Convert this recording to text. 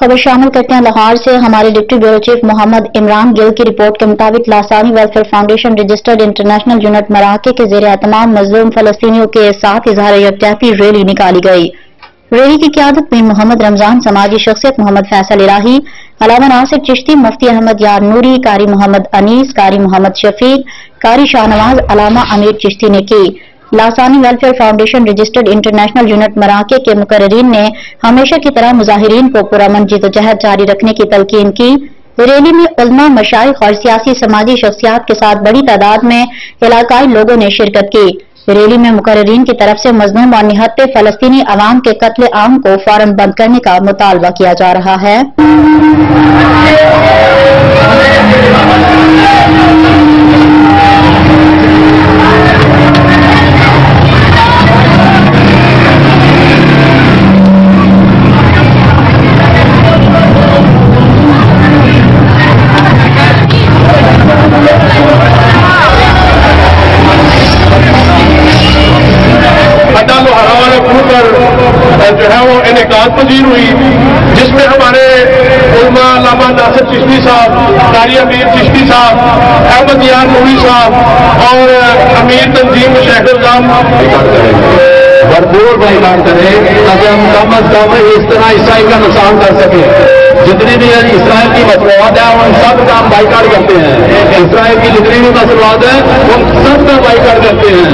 खबर शामिल करते हैं लाहौर से। हमारे deputy bureau chief Mohammad Imran Gill की रिपोर्ट के मुताबिक Lasani welfare foundation registered international unit मराके के ज़ेरे एहतमाम मजलूम फलस्तीनियों के साथ इजहार यकजहती रैली निकाली गई। रैली की क़यादत में मोहम्मद रमजान, समाजी शख्सियत मोहम्मद फैसल इलाही, अलामा नासिर चिश्ती, मुफ्ती अहमद यार नूरी, कारी मोहम्मद अनीस, कारी मोहम्मद शफीक, कारी शाहनवाज, अलामा अमीर चिश्ती ने की। Lasani welfare foundation registered international unit मराके के मुकर्रीन ने हमेशा की तरह मुजाहिरीन को पुरअमन जिद्दोजहद जारी रखने की तलकीन की। रैली में उलमा, मशाइख और सियासी समाजी शख्सियात के साथ बड़ी तादाद में इलाकाई लोगों ने शिरकत की। रैली में मुकर्रीन की तरफ से मजलूम और निहत्ते फलस्तीनी अवाम के कत्ले आम को फौरन बंद करने का मुतालबा किया जा रहा है। जो है वो इनेकाद पजीर हुई, जिसमें हमारे उलमा अल्लामा नासिर चिश्ती साहब, कारी अमीर चिश्ती साहब, अहमद यार नूरी साहब और अमीर तंजीम शेख निजाम भरपूर बाइकाट करें ताकि हम कम अज कम इस तरह ईसाई का नुकसान कर सके। जितनी भी इसराइल की मसरूआत है उन सब का हम बाइकाट करते हैं। इसराइल की जितनी भी मसरूआत है उन सब का बाइकाट करते हैं।